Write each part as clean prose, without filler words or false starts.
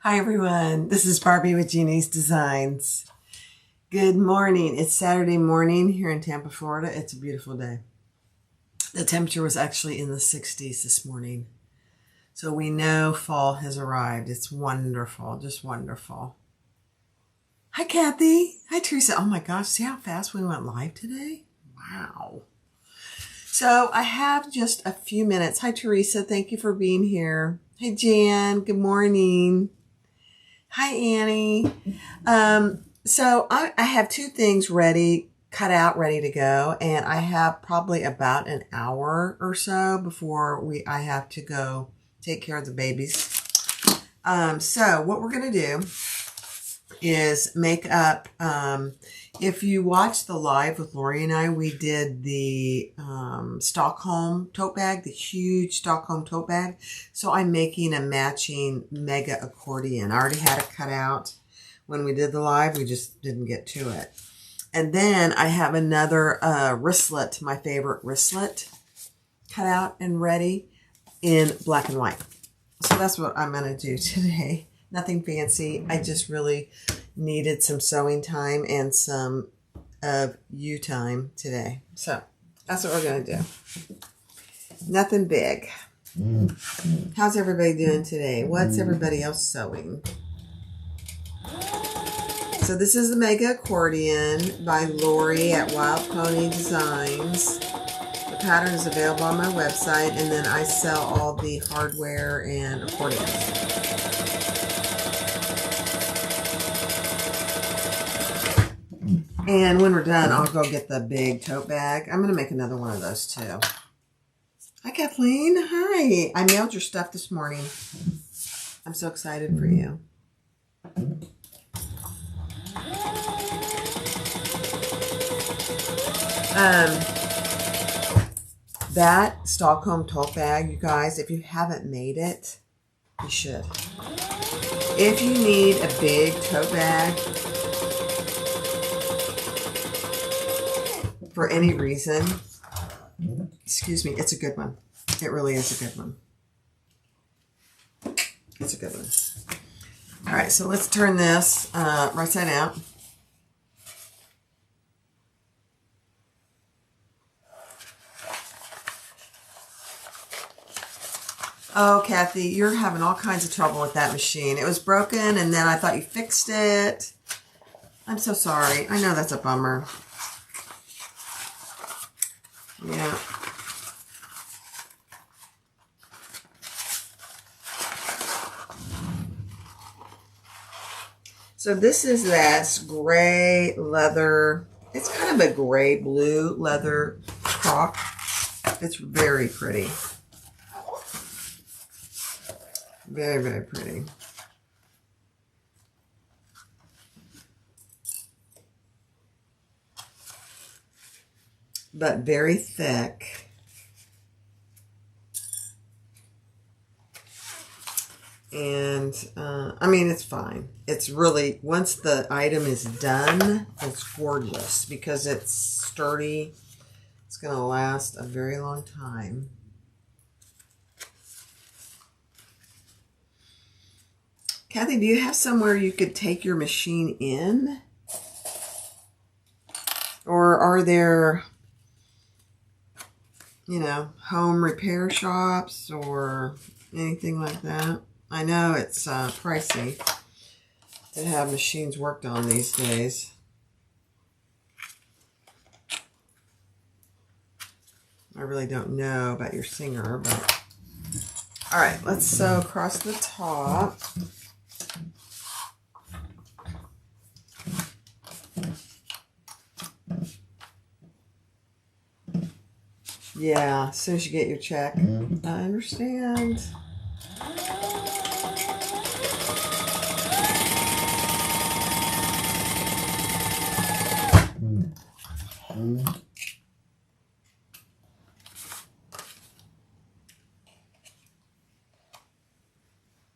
Hi everyone, this is Barbie with Jeannie's Designs. Good morning. It's Saturday morning here in Tampa, Florida. It's a beautiful day. The temperature was actually in the 60s this morning. So we know fall has arrived. It's wonderful, just wonderful. Hi Kathy. Hi Teresa. Oh my gosh, see how fast we went live today? Wow. So I have just a few minutes. Hi Teresa, thank you for being here. Hey Jan, good morning. Hi, Annie. So I have two things ready, cut out, ready to go. And I have probably about an hour or so before I have to go take care of the babies. So what we're going to do is make up, if you watch the live with Lori and I, we did the Stockholm tote bag, the huge Stockholm tote bag. So I'm making a matching mega accordion. I already had it cut out when we did the live. We just didn't get to it. And then I have another wristlet, my favorite wristlet, cut out and ready in black and white. So that's what I'm going to do today. Nothing fancy. I just really needed some sewing time and some of you time today. So that's what we're going to do. Nothing big. How's everybody doing today? What's everybody else sewing? So this is the Mega Accordion by Lori at Wild Pony Designs. The pattern is available on my website, and then I sell all the hardware and accordions. And when we're done, I'll go get the big tote bag. I'm going to make another one of those too. Hi, Kathleen. Hi. I mailed your stuff this morning. I'm so excited for you. That Stockholm tote bag, you guys, if you haven't made it, you should. If you need a big tote bag for any reason, excuse me, it's a good one. It really is a good one. It's a good one. All right, so let's turn this right side out. Oh, Kathy, you're having all kinds of trouble with that machine. It was broken, and then I thought you fixed it. I'm so sorry. I know that's a bummer. Yeah. So this is that gray leather. It's kind of a gray blue leather croc. It's very pretty. Very, very pretty. But very thick. And, I mean, it's fine. It's really, once the item is done, it's gorgeous because it's sturdy. It's going to last a very long time. Kathy, do you have somewhere you could take your machine in? Or are there, you know, home repair shops or anything like that? I know it's pricey to have machines worked on these days. I really don't know about your singer, but all right, let's sew across the top. Yeah, as soon as you get your check. I understand.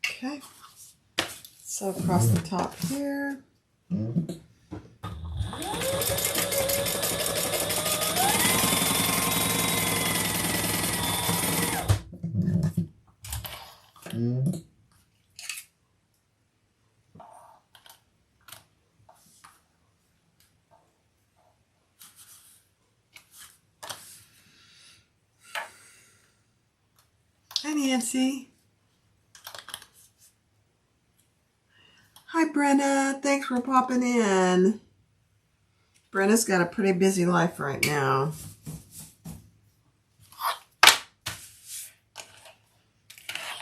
Okay. So across the top here. Nancy. Hi, Brenna. Thanks for popping in. Brenna's got a pretty busy life right now.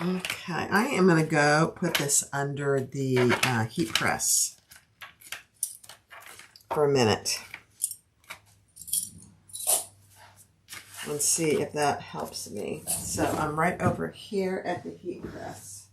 Okay, I am going to go put this under the heat press for a minute. Let's see if that helps me. So I'm right over here at the heat press.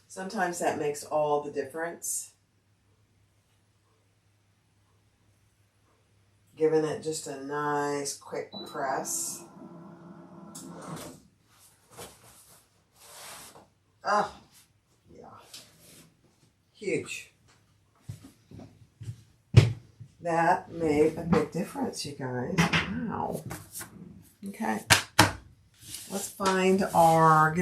Sometimes that makes all the difference. Giving it just a nice quick press. Oh, yeah. Huge. That made a big difference, you guys. Wow. Okay. Let's find get our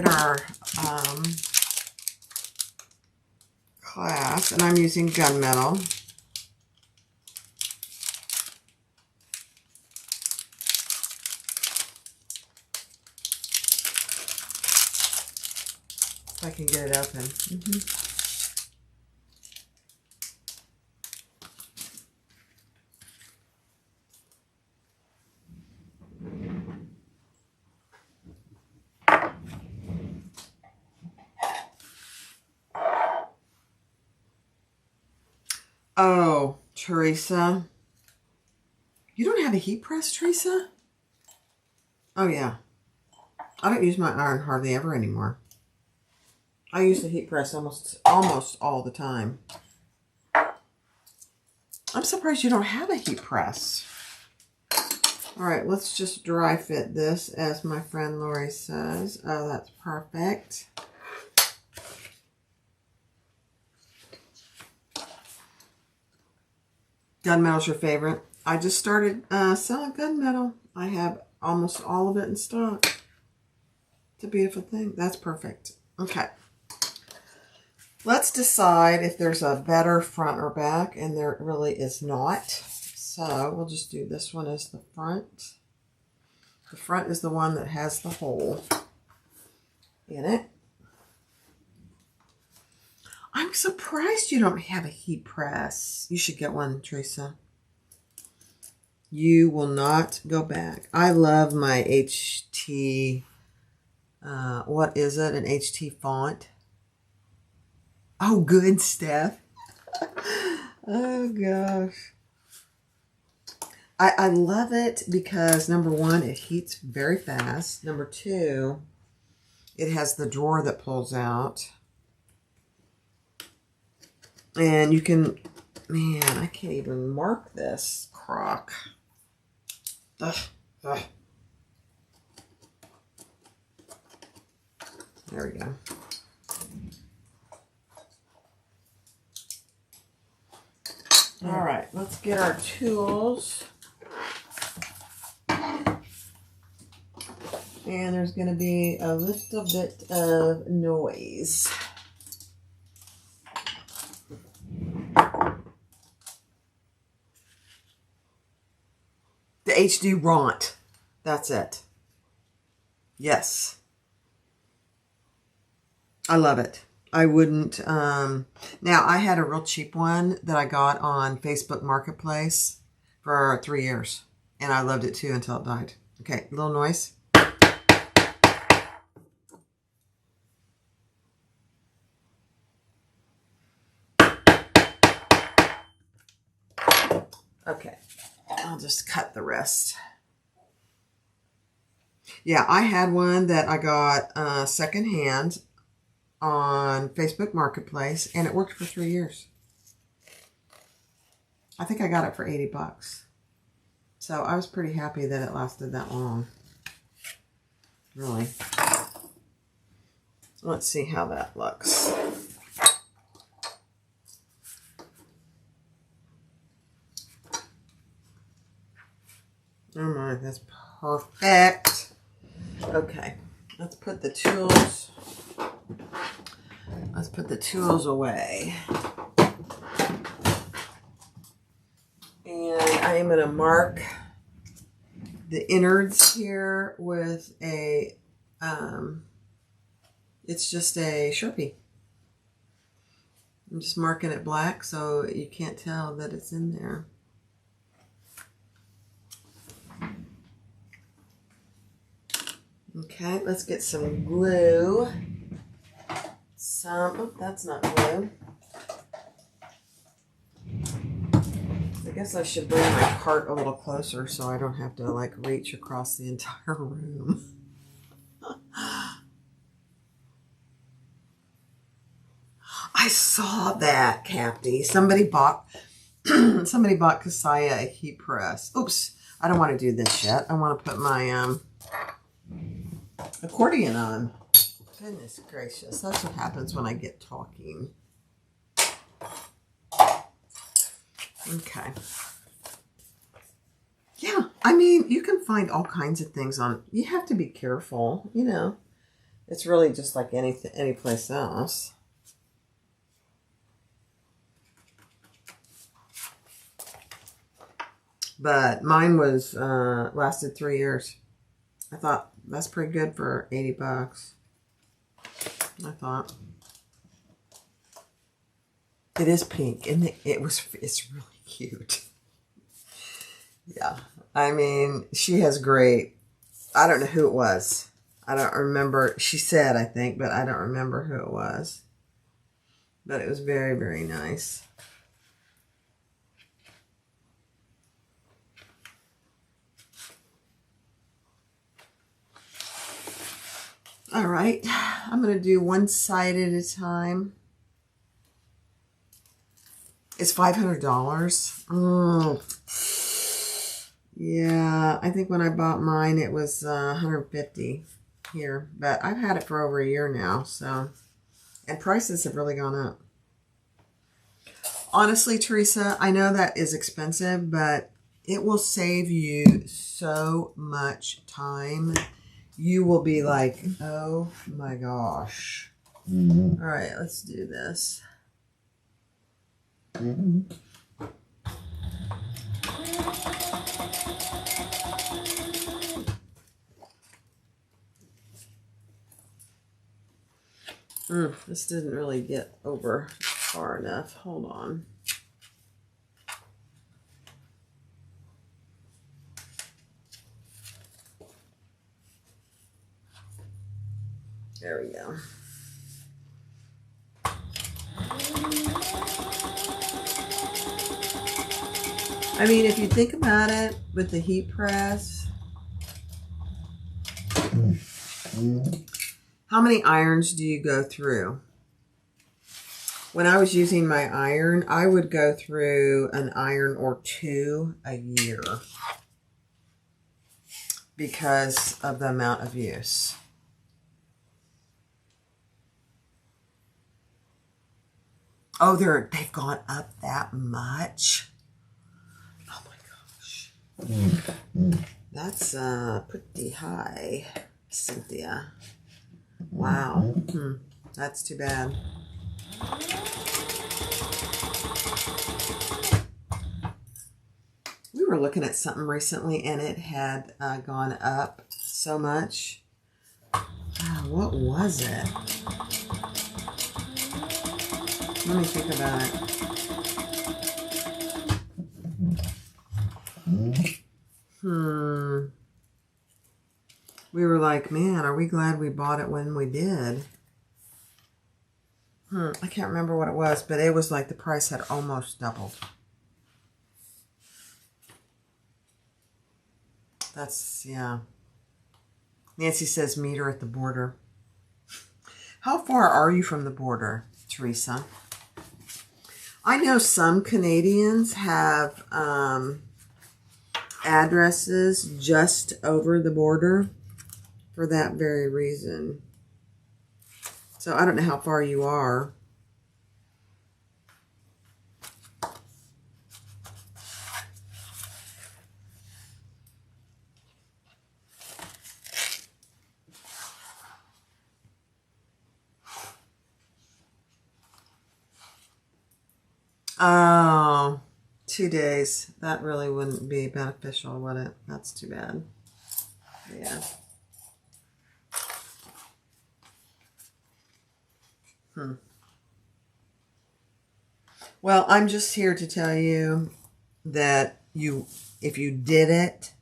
class, and I'm using gunmetal. If I can get it open. Oh, Teresa. You don't have a heat press, Teresa? Oh, yeah. I don't use my iron hardly ever anymore. I use the heat press almost all the time. I'm surprised you don't have a heat press. All right, let's just dry fit this, as my friend Lori says. Oh, that's perfect. Gunmetal's your favorite. I just started selling gunmetal. I have almost all of it in stock. It's a beautiful thing. That's perfect. Okay. Let's decide if there's a better front or back, and there really is not. So we'll just do this one as the front. The front is the one that has the hole in it. I'm surprised you don't have a heat press. You should get one, Teresa. You will not go back. I love my HT, what is it? An HT font. Oh, good, Steph. Oh, gosh. I love it because, number one, it heats very fast. Number two, it has the drawer that pulls out. And you can, man, I can't even mark this crock. Ugh, ugh. There we go. All right, let's get our tools. And there's going to be a little bit of noise. The HD Ront. That's it. Yes. I love it. I wouldn't. Now, I had a real cheap one that I got on Facebook Marketplace for 3 years. And I loved it too until it died. Okay, a little noise. Okay, I'll just cut the rest. Yeah, I had one that I got secondhand on Facebook Marketplace, and it worked for 3 years. I think I got it for 80 bucks. So I was pretty happy that it lasted that long. Really. Let's see how that looks. Oh my, that's perfect. Okay, Let's put the tools away. And I am going to mark the innards here with a, it's just a Sharpie. I'm just marking it black so you can't tell that it's in there. Okay, let's get some glue. Oh, that's not glue. I guess I should bring my cart a little closer so I don't have to like reach across the entire room. I saw that, Capty. Somebody bought Kasaya a heat press. Oops, I don't want to do this yet. I want to put my accordion on. Goodness gracious, that's what happens when I get talking. Okay. Yeah, I mean, you can find all kinds of things on. You have to be careful, you know. It's really just like any place else. But mine was lasted 3 years. I thought that's pretty good for 80 bucks. I thought. It is pink, and it's really cute. Yeah, I mean, she has great, I don't know who it was. I don't remember. She said, I think, but I don't remember who it was. But it was very, very nice. All right, I'm going to do one side at a time. It's $500. Yeah, I think when I bought mine, it was $150 here. But I've had it for over a year now, so. And prices have really gone up. Honestly, Teresa, I know that is expensive, but it will save you so much time. You will be like, oh my gosh. Mm-hmm. All right, let's do this. Mm-hmm. This didn't really get over far enough. Hold on. There we go. I mean, if you think about it, with the heat press, how many irons do you go through? When I was using my iron, I would go through an iron or two a year because of the amount of use. Oh, they've gone up that much? Oh my gosh. That's pretty high, Cynthia. Wow. That's too bad. We were looking at something recently and it had gone up so much. What was it? Let me think about it. We were like, man, are we glad we bought it when we did? I can't remember what it was, but it was like the price had almost doubled. That's, yeah. Nancy says meet her at the border. How far are you from the border, Teresa? I know some Canadians have addresses just over the border for that very reason. So I don't know how far you are. Oh, 2 days. That really wouldn't be beneficial, would it? That's too bad. Yeah. Well, I'm just here to tell you that if you did it,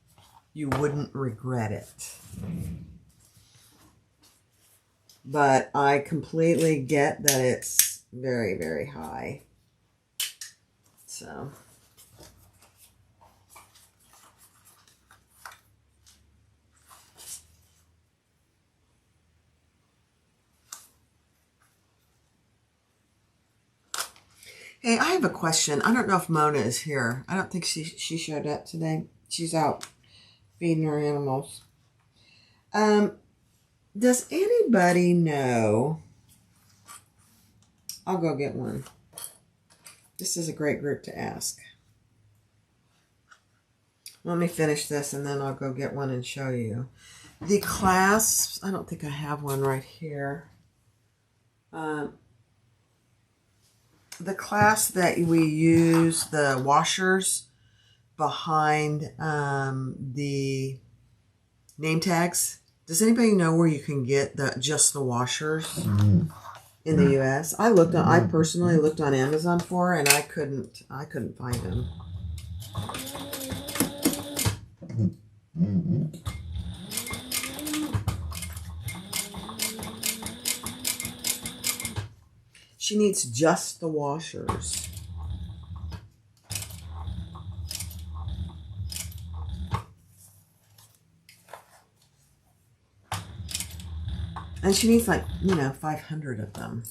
you wouldn't regret it. But I completely get that it's very, very high. So. Hey, I have a question. I don't know if Mona is here. I don't think she showed up today. She's out feeding her animals. Does anybody know? I'll go get one. This is a great group to ask. Let me finish this and then I'll go get one and show you. The clasps, I don't think I have one right here. The clasp that we use, the washers behind the name tags. Does anybody know where you can get just the washers in the U.S.? I personally looked on Amazon for, and I couldn't find them. She needs just the washers. And she needs 500 of them.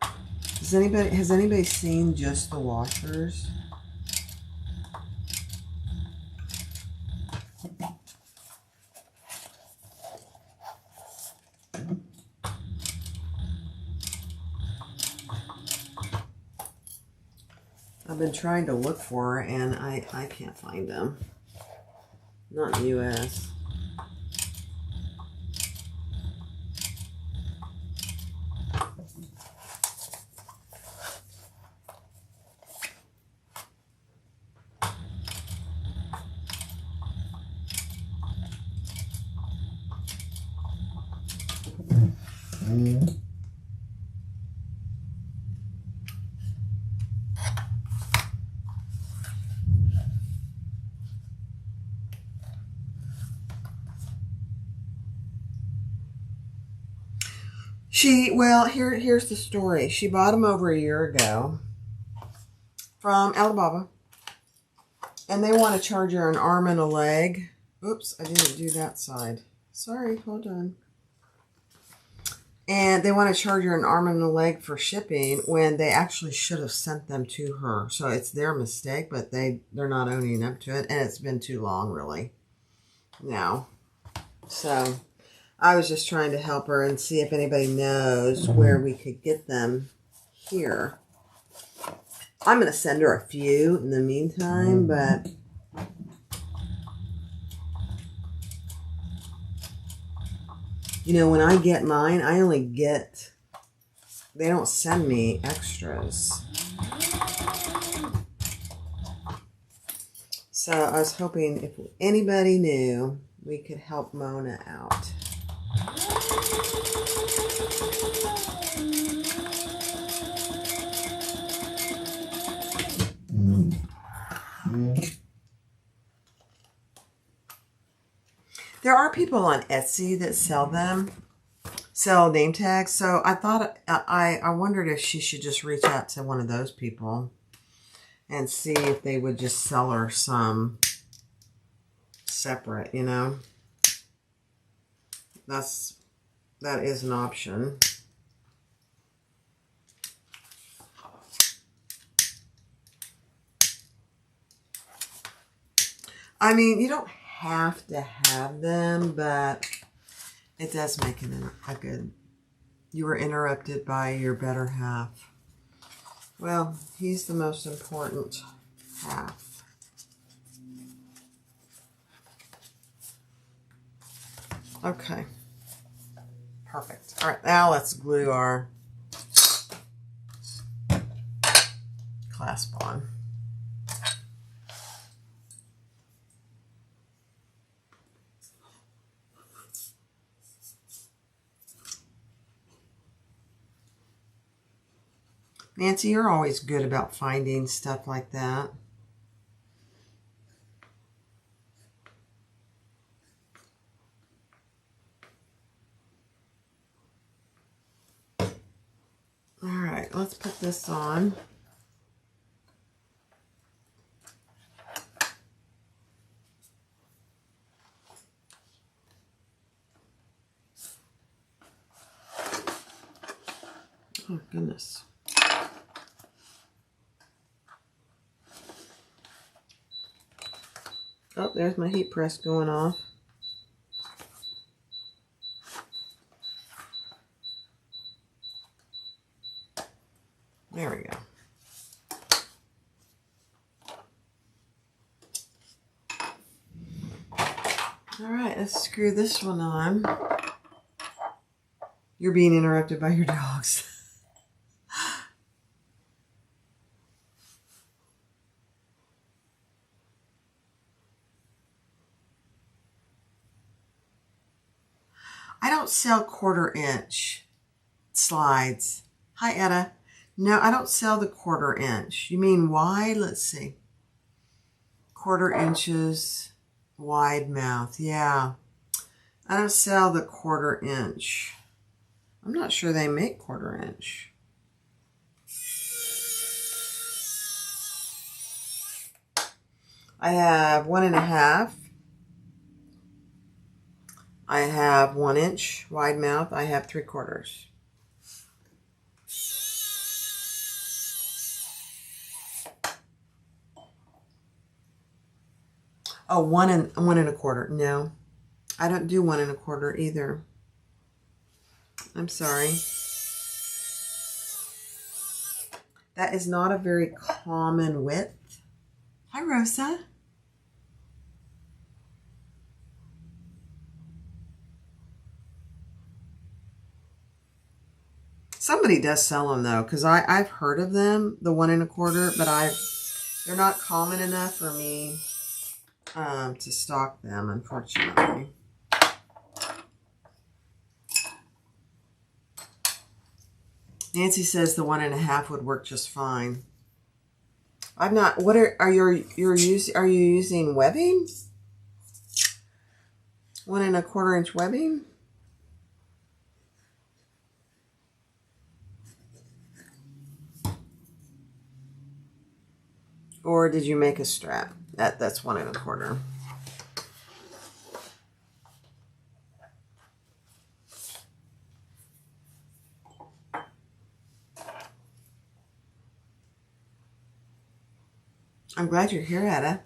Has anybody seen just the washers? I've been trying to look for her and I can't find them. Not in the U.S. Here's the story. She bought them over a year ago from Alibaba. And they want to charge her an arm and a leg. Oops, I didn't do that side. Sorry, hold on. And they want to charge her an arm and a leg for shipping when they actually should have sent them to her. So it's their mistake, but they're not owning up to it. And it's been too long, really, now. So I was just trying to help her and see if anybody knows where we could get them here. I'm going to send her a few in the meantime, but when I get mine, I only get, they don't send me extras. So I was hoping if anybody knew, we could help Mona out. There are people on Etsy that sell name tags. So I thought, I wondered if she should just reach out to one of those people and see if they would just sell her some separate, That is an option. I mean, you don't have to have them, but it does make it a good. You were interrupted by your better half. Well, he's the most important half. Okay. Perfect. All right, now let's glue our clasp on. Nancy, you're always good about finding stuff like that. All right, let's put this on. Oh, goodness. Oh, there's my heat press going off. There we go. All right, let's screw this one on. You're being interrupted by your dogs. I don't sell 1/4 inch slides. Hi, Etta. No, I don't sell the 1/4 inch. You mean wide? Let's see. 1/4 inches wide mouth. Yeah. I don't sell the 1/4 inch. I'm not sure they make 1/4 inch. I have 1.5. I have 1 inch wide mouth. I have 3/4. Oh, 1 and 1.25. No, I don't do 1.25 either. I'm sorry. That is not a very common width. Hi, Rosa. Somebody does sell them though, because I've heard of them, the 1.25, but they're not common enough for me to stock them, unfortunately. Nancy says the 1.5 would work just fine. I'm not. What are you using webbing? 1.25 inch webbing? Or did you make a strap? That's 1.25. I'm glad you're here, Etta.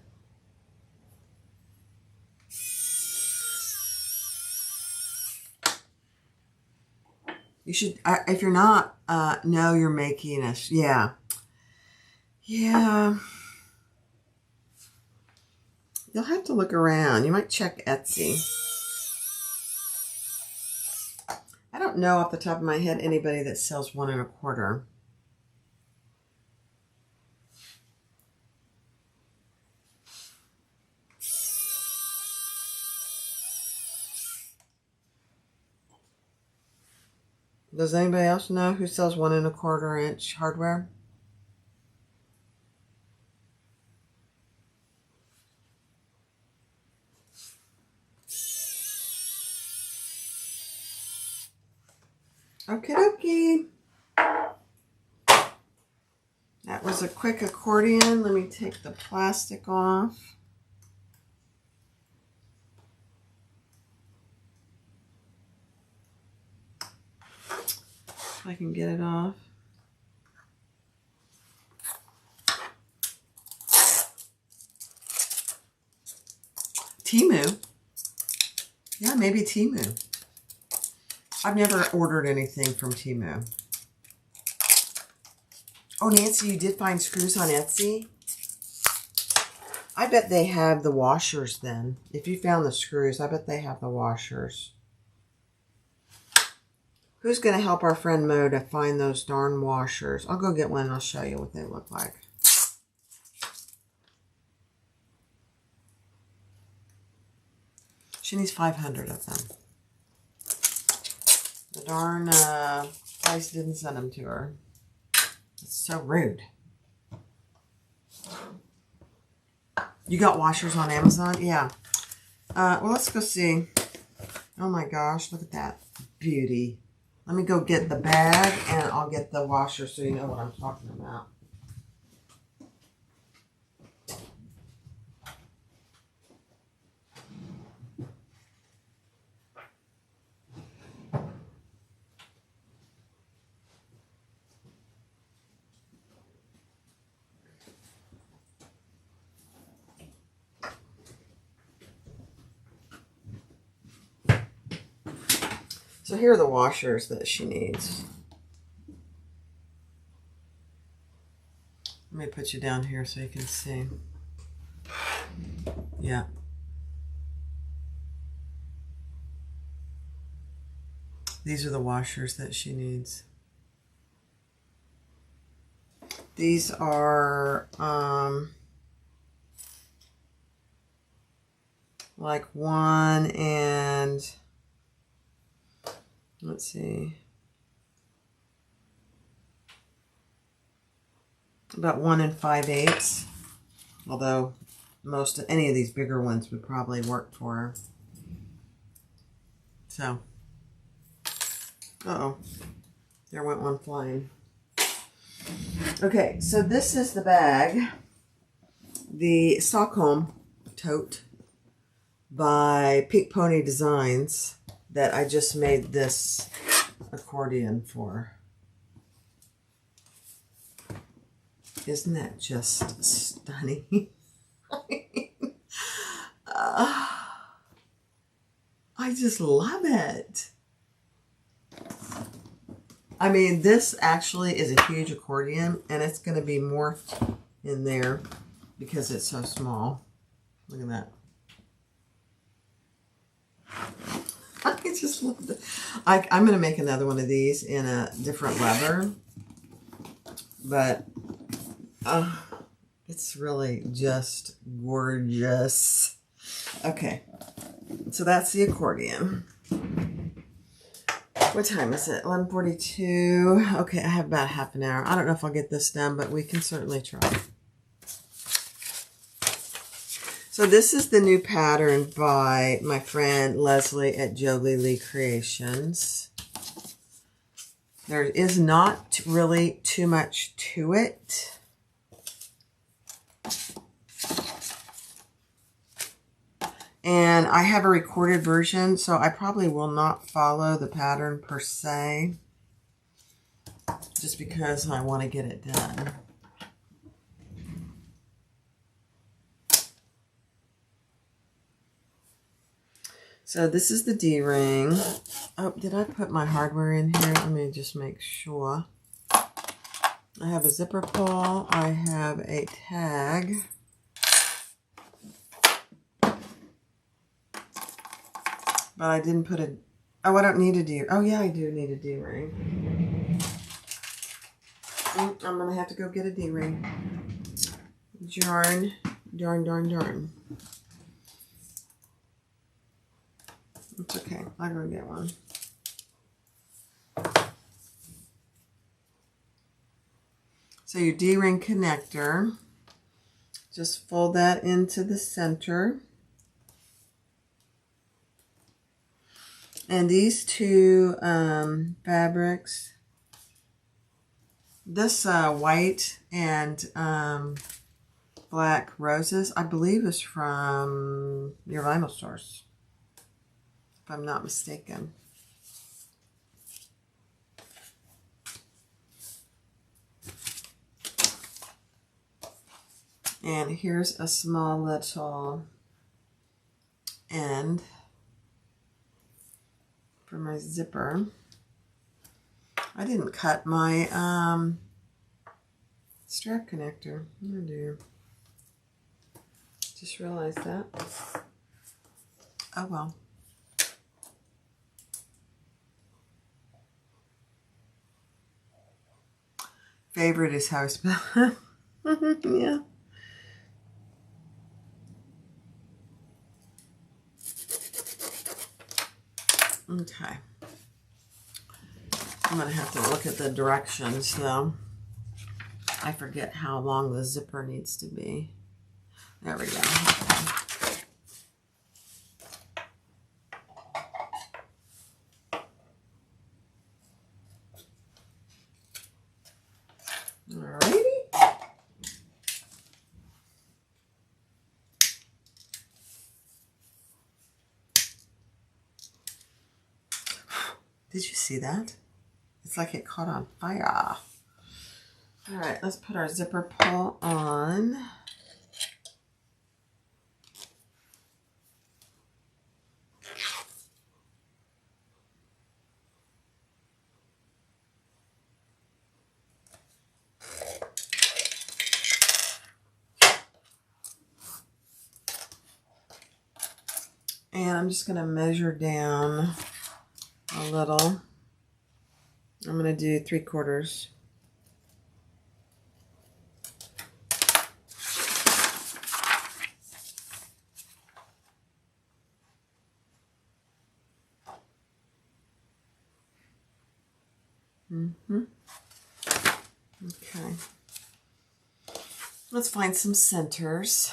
You should, if you're not, no, you're making us. Yeah. Yeah. You'll have to look around. You might check Etsy. I don't know off the top of my head anybody that sells 1.25. Does anybody else know who sells 1.25 inch hardware? Okie dokie. That was a quick accordion. Let me take the plastic off. If I can get it off. Temu. Yeah, maybe Temu. I've never ordered anything from Temu. Oh, Nancy, you did find screws on Etsy? I bet they have the washers then. If you found the screws, I bet they have the washers. Who's going to help our friend Mo to find those darn washers? I'll go get one and I'll show you what they look like. She needs 500 of them. The darn place didn't send them to her. It's so rude. You got washers on Amazon? Yeah. Well, let's go see. Oh my gosh, look at that beauty. Let me go get the bag and I'll get the washer so you know what I'm talking about. So here are the washers that she needs. Let me put you down here so you can see. Yeah. These are the washers that she needs. These are like 1 and let's see, about 1 5/8. Although any of these bigger ones would probably work for her. So, uh-oh, there went one flying. Okay, so this is the bag, the Stockholm tote by Pink Pony Designs that I just made this accordion for. Isn't that just stunning? I just love it. I mean, this actually is a huge accordion, and it's going to be morphed in there because it's so small. Look at that. I just love it. I'm going to make another one of these in a different leather, but it's really just gorgeous. Okay, so that's the accordion. What time is it? 11:42. Okay, I have about half an hour. I don't know if I'll get this done, but we can certainly try. So this is the new pattern by my friend Leslie at Jolie Lee Creations. There is not really too much to it. And I have a recorded version, so I probably will not follow the pattern per se, just because I want to get it done. So this is the D-ring. Oh, did I put my hardware in here? Let me just make sure. I have a zipper pull. I have a tag. But I didn't put a... Oh, I don't need a D... Oh, yeah, I do need a D-ring. I'm going to have to go get a D-ring. Darn. It's okay. I'll go get one. So your D-ring connector, just fold that into the center. And these two fabrics, this white and black roses, I believe is from your vinyl stores, if I'm not mistaken. And here's a small little end for my zipper. I didn't cut my strap connector. Oh dear. Just realized that. Oh well. Favorite is how I spell it. Yeah. Okay. I'm going to have to look at the directions though. I forget how long the zipper needs to be. There we go. Okay. Alrighty. Did you see that? It's like it caught on fire. All right, let's put our zipper pull on. And I'm just going to measure down a little. I'm going to do 3/4. Okay. Let's find some centers.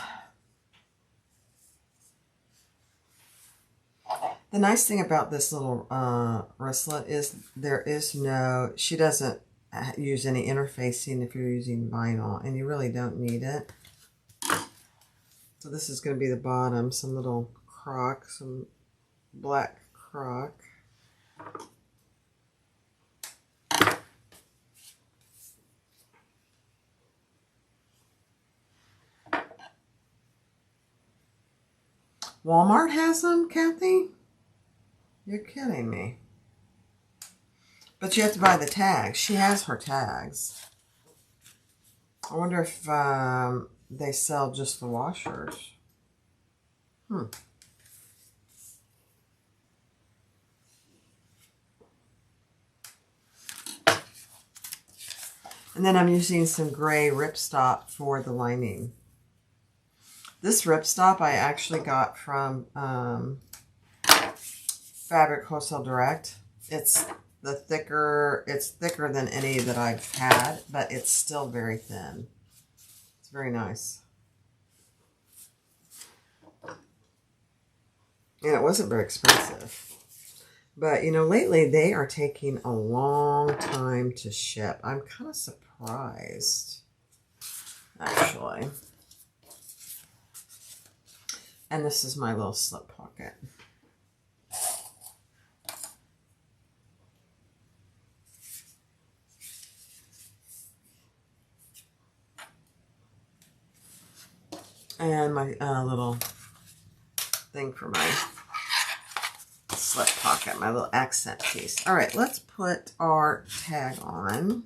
The nice thing about this little wristlet is there is no, she doesn't use any interfacing if you're using vinyl, and you really don't need it. So this is going to be the bottom, some little crock, some black crock. Walmart has them, Kathy? You're kidding me. But you have to buy the tags. She has her tags. I wonder if they sell just the washers. And then I'm using some gray ripstop for the lining. This ripstop I actually got from Fabric Wholesale Direct. It's thicker than any that I've had, but it's still very thin. It's very nice. And it wasn't very expensive. But, you know, lately they are taking a long time to ship. I'm kind of surprised, actually. And this is my little slip pocket. And my little thing for my slip pocket, my little accent piece. All right, let's put our tag on.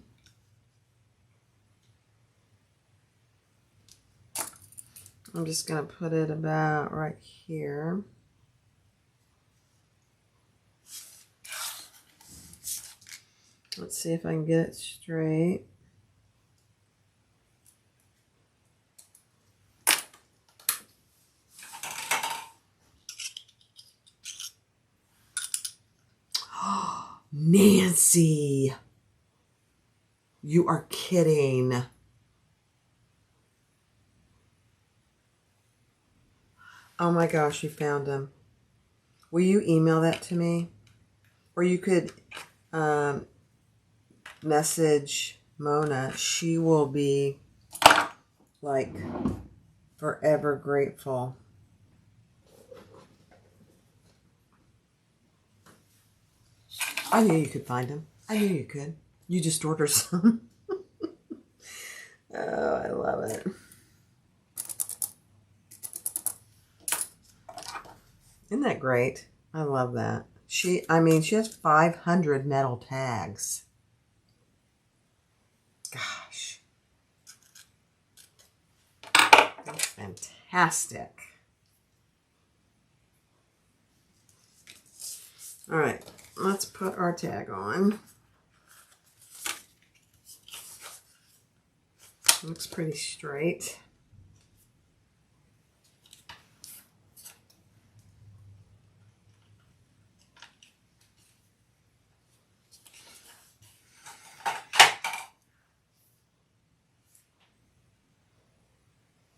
I'm just going to put it about right here. Let's see if I can get it straight. Nancy, you are kidding. Oh my gosh, you found him. Will you email that to me? Or you could message Mona. She will be like forever grateful. I knew you could find him. I knew you could. You just order some. Oh, I love it. Isn't that great? I love that. I mean, she has 500 metal tags. Gosh. That's fantastic. All right. Let's put our tag on. Looks pretty straight.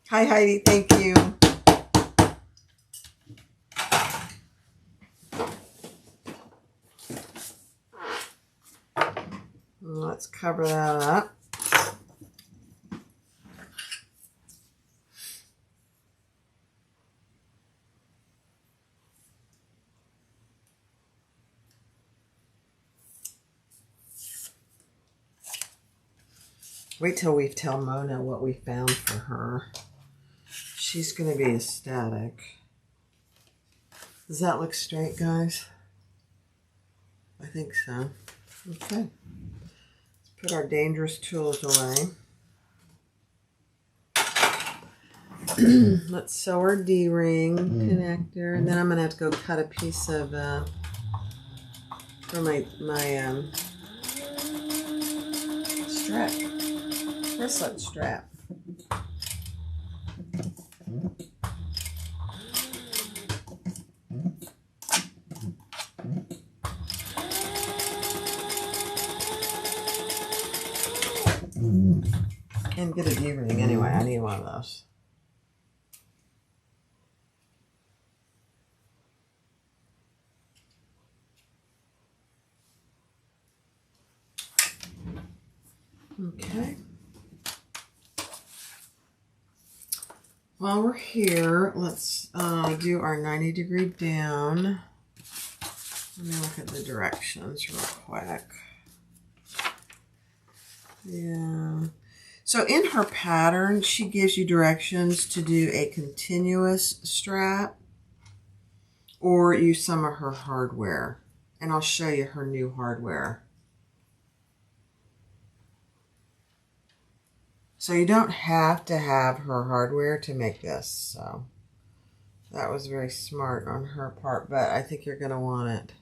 Hi, Heidi. Thank you. Let's cover that up. Wait till we tell Mona what we found for her. She's going to be ecstatic. Does that look straight, guys? I think so. Okay. Let's put our dangerous tools away. Let's sew our D-ring connector, and then I'm going to have to go cut a piece of for my strap, wristlet strap. And get a D-ring anyway. I need one of those. Okay. While we're here, let's do our 90-degree down. Let me look at the directions real quick. Yeah. So in her pattern, she gives you directions to do a continuous strap or use some of her hardware. And I'll show you her new hardware. So you don't have to have her hardware to make this. So that was very smart on her part, but I think you're going to want it.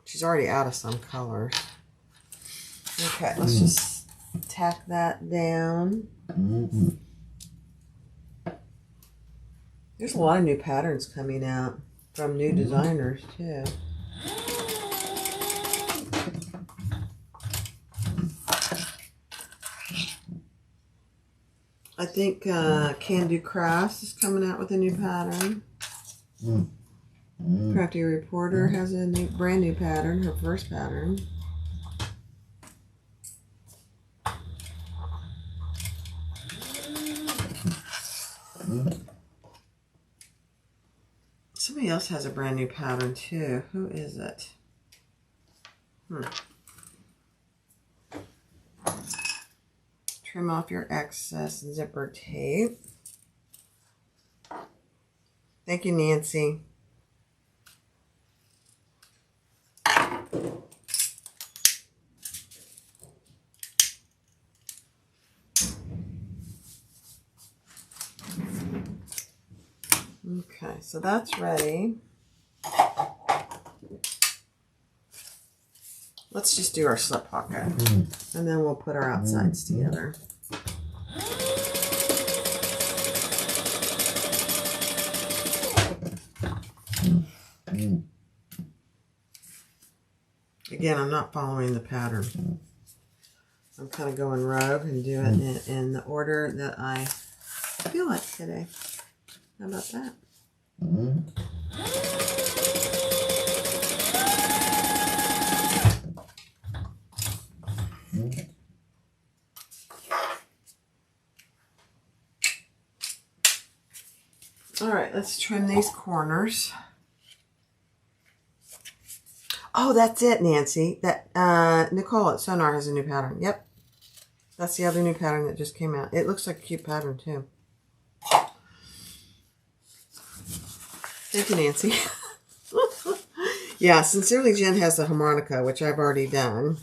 She's already out of some colors. Okay, let's just tack that down. There's a lot of new patterns coming out from new designers too. I think Can Do Crafts is coming out with a new pattern. Crafty Reporter has a brand new pattern, her first pattern. Somebody else has a brand new pattern too. Who is it? Trim off your excess zipper tape. Thank you, Nancy. Okay, so that's ready. Let's just do our slip pocket, and then we'll put our outsides together. Again, I'm not following the pattern. I'm kind of going rogue and do it in the order that I feel like today. How about that? All right, let's trim these corners. Oh, that's it, Nancy. That Nicole at Sonar has a new pattern. Yep. That's the other new pattern that just came out. It looks like a cute pattern, too. Thank you, Nancy. Yeah, Sincerely Jen has the harmonica, which I've already done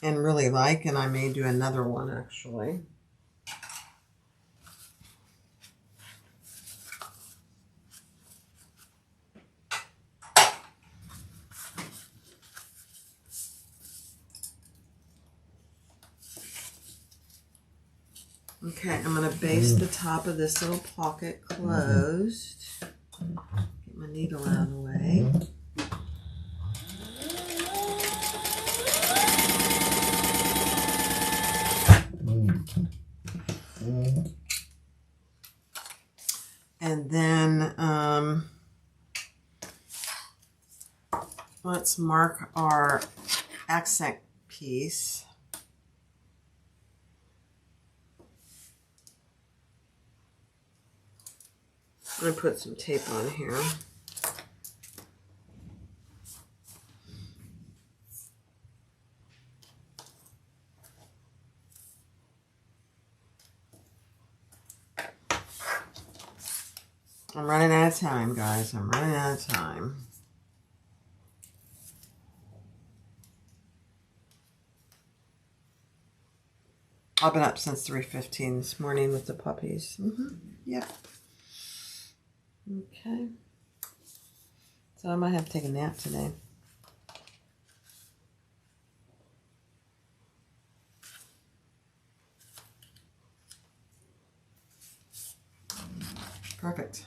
and really like, and I may do another one, actually. Okay, I'm going to base the top of this little pocket closed. Get my needle out of the way. Let's mark our accent piece. I'm going to put some tape on here. I'm running out of time, guys. I'm running out of time. I've been up since 3:15 this morning with the puppies. Yep. Okay. So I might have to take a nap today. Perfect.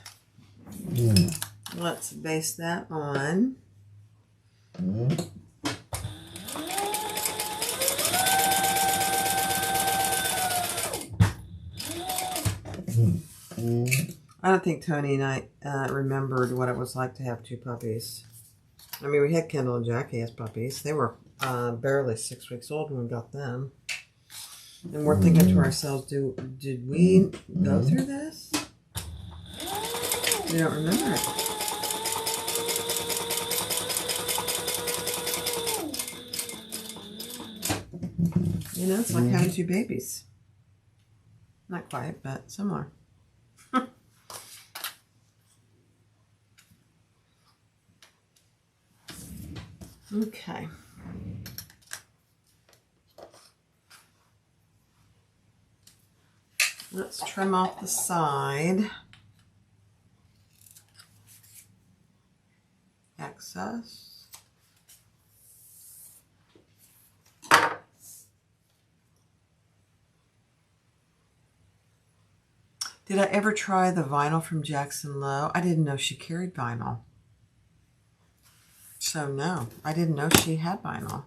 Let's base that on. I don't think Tony and I remembered what it was like to have two puppies. I mean, we had Kendall and Jackie as puppies. They were barely 6 weeks old when we got them. And we're thinking to ourselves, did we go through this? We don't remember it. You know, it's like having two babies. Not quite, but similar. Okay. Let's trim off the side. Excess. Did I ever try the vinyl from Jackson Lowe? I didn't know she carried vinyl. So no, I didn't know she had vinyl.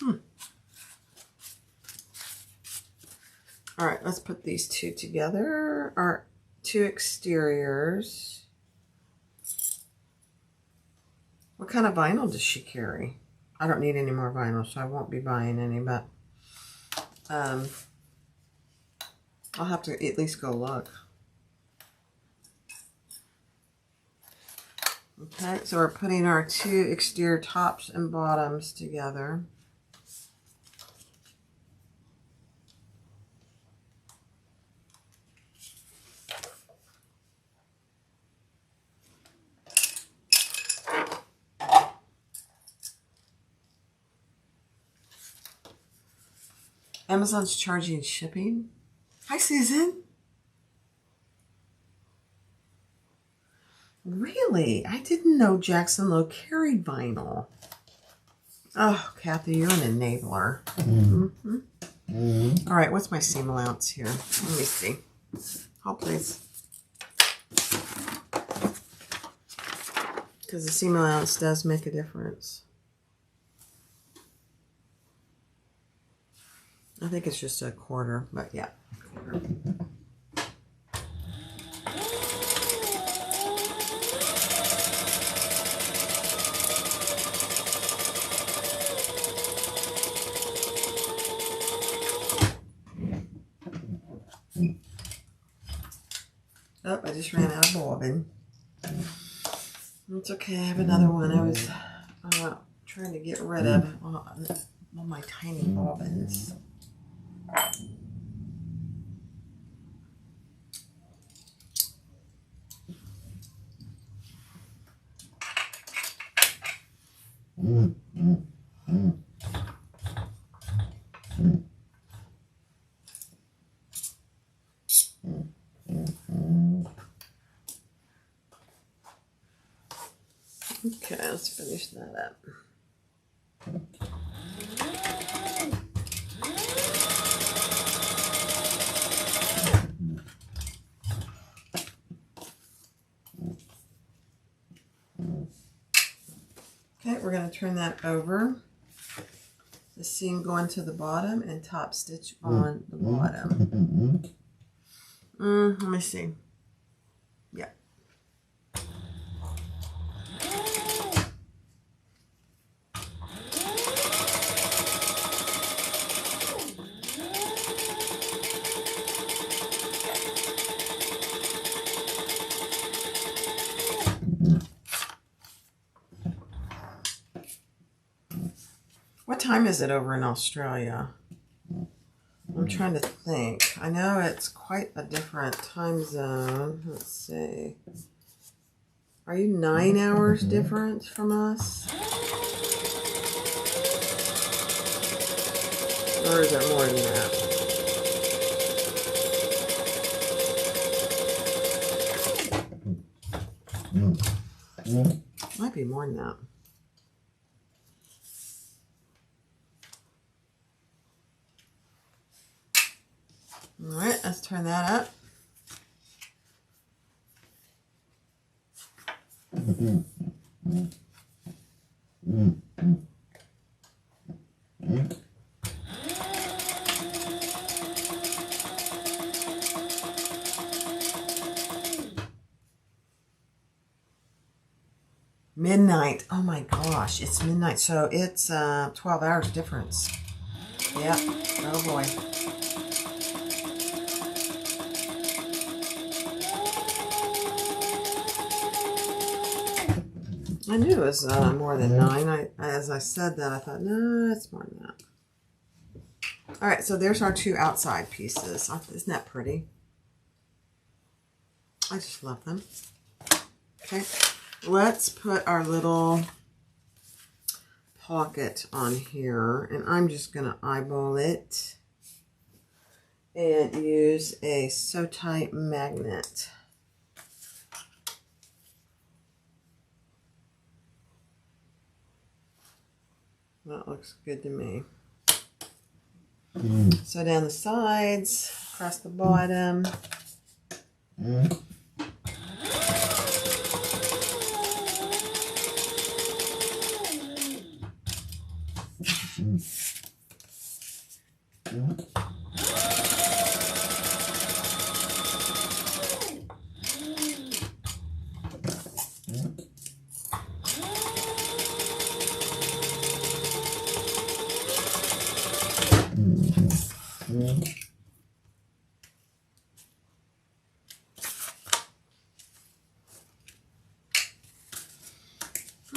All right, let's put these two together. Our two exteriors. What kind of vinyl does she carry? I don't need any more vinyl, so I won't be buying any, but I'll have to at least go look. Okay, so we're putting our two exterior tops and bottoms together. Amazon's charging shipping. Hi, Susan. Really? I didn't know Jackson Lowe carried vinyl. Oh, Kathy, you're an enabler. All right, what's my seam allowance here? Let me see. Hold, please. Because the seam allowance does make a difference. I think it's just a quarter, but yeah, a quarter. Oh, I just ran out of bobbin. It's okay, I have another one. I was trying to get rid of all my tiny bobbins. Okay, let's finish that up. Okay, we're going to turn that over. The seam going to the bottom and top stitch on the bottom. Let me see. Yeah. What time is it over in Australia? I'm trying to think. I know it's quite a different time zone. Let's see. Are you 9 hours different from us? Or is it more than that? Might be more than that. All right, let's turn that up. Midnight. Oh my gosh, it's midnight. So it's 12 hours difference. Yep. Oh boy. I knew it was more than 9. As I said that, I thought, no, it's more than that. All right, so there's our 2 outside pieces. Isn't that pretty? I just love them. Okay, let's put our little pocket on here, and I'm just going to eyeball it and use a Sew Tight magnet. That looks good to me. So down the sides, across the bottom.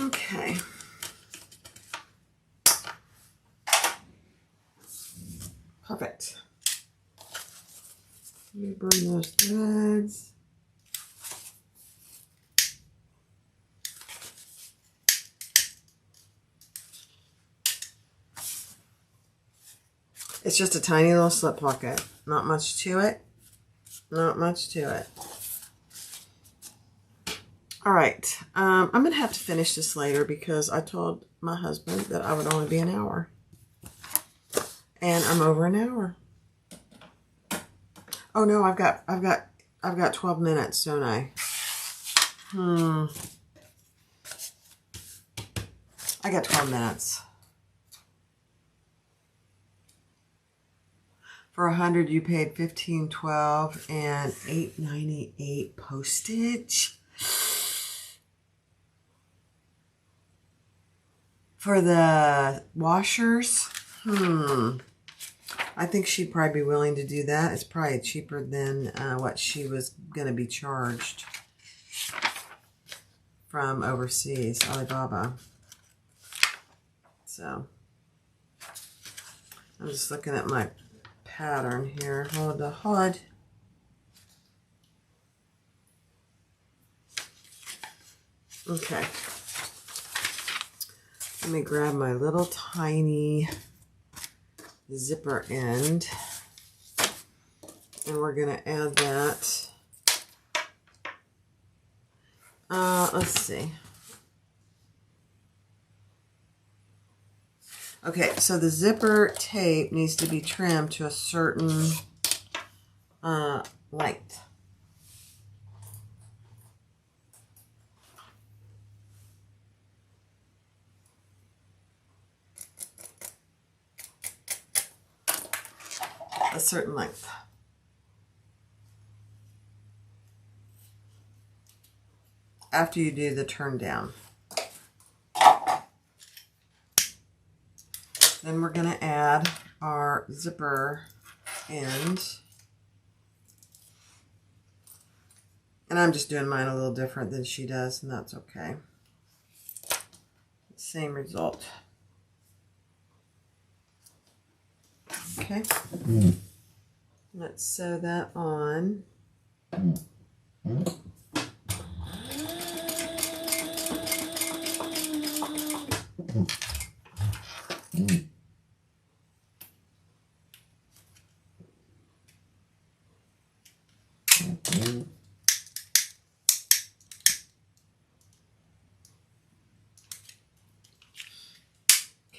Okay. Perfect. Let me burn those threads. It's just a tiny little slip pocket. Not much to it. Not much to it. All right. I'm going to have to finish this later because I told my husband that I would only be an hour. And I'm over an hour. Oh no, I've got 12 minutes, don't I? I got 12 minutes. For 100, you paid $15.12 and $8.98 postage. For the washers, I think she'd probably be willing to do that. It's probably cheaper than what she was going to be charged from overseas, Alibaba. So, I'm just looking at my pattern here. Hold the HUD. Okay. Let me grab my little tiny zipper end, and we're going to add that. Let's see. Okay, so the zipper tape needs to be trimmed to a certain length. A certain length. After you do the turn down. Then we're going to add our zipper end. And I'm just doing mine a little different than she does, and that's okay. Same result. Okay. Let's sew that on.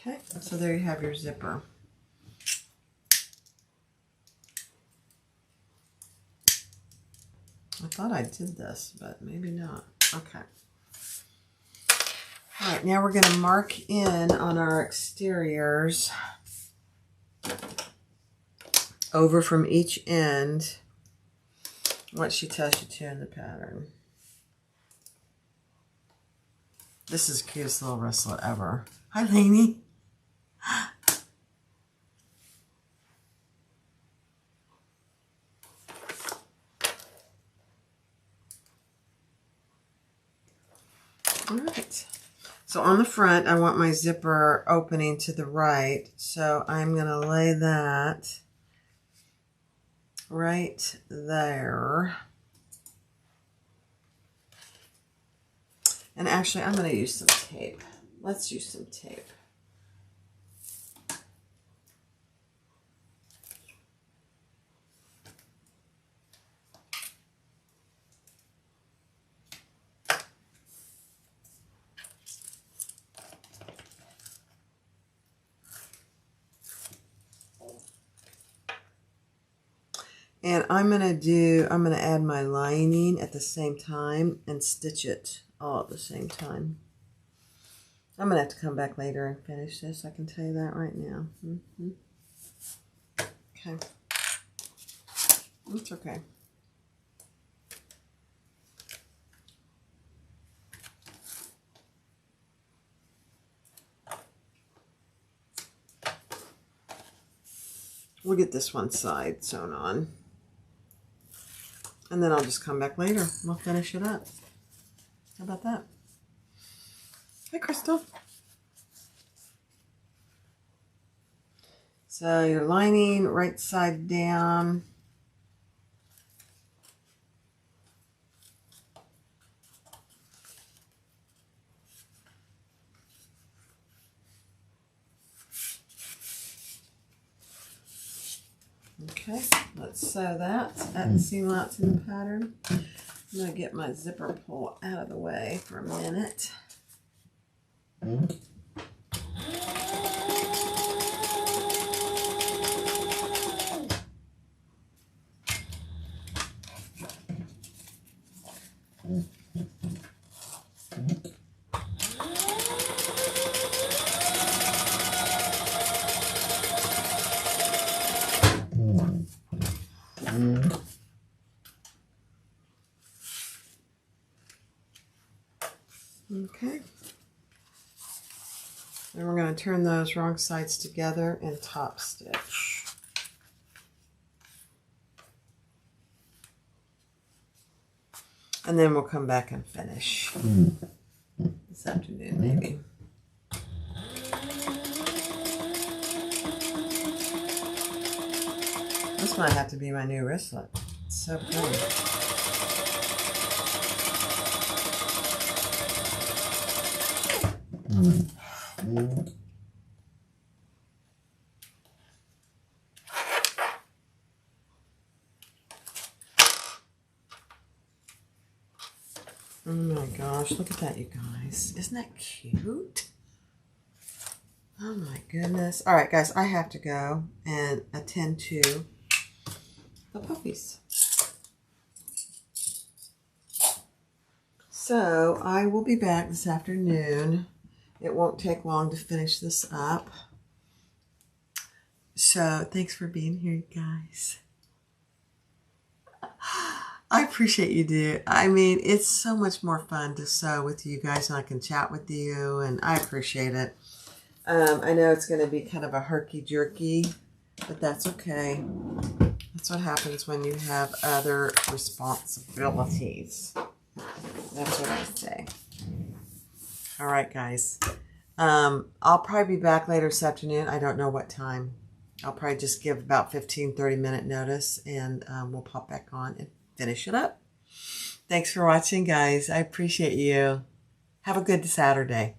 Okay, so there you have your zipper. I thought I did this, but maybe not. Okay. All right, now we're going to mark in on our exteriors over from each end what she tells you to in the pattern. This is the cutest little wristlet ever. Hi, Lainey. All right. So on the front, I want my zipper opening to the right. So I'm going to lay that right there. And actually, I'm going to use some tape. Let's use some tape. And I'm going to add my lining at the same time and stitch it all at the same time. I'm going to have to come back later and finish this. I can tell you that right now. Okay. It's okay. We'll get this one side sewn on. And then I'll just come back later and we'll finish it up. How about that? Hi, Crystal. So your lining right side down. Okay, let's sew that. Add the seam allowance in the pattern. I'm going to get my zipper pull out of the way for a minute. Okay. Then we're going to turn those wrong sides together and top stitch. And then we'll come back and finish this afternoon, maybe. This might have to be my new wristlet. It's so pretty. Oh my gosh, look at that, you guys. Isn't that cute? Oh my goodness. All right, guys, I have to go and attend to the puppies. So I will be back this afternoon. It won't take long to finish this up. So thanks for being here, guys. I appreciate you, dude. I mean, it's so much more fun to sew with you guys, and I can chat with you, and I appreciate it. I know it's going to be kind of a herky-jerky, but that's okay. That's what happens when you have other responsibilities. That's what I say. All right, guys. I'll probably be back later this afternoon. I don't know what time. I'll probably just give about 15-30 minute notice, and we'll pop back on and finish it up. Thanks for watching, guys. I appreciate you. Have a good Saturday.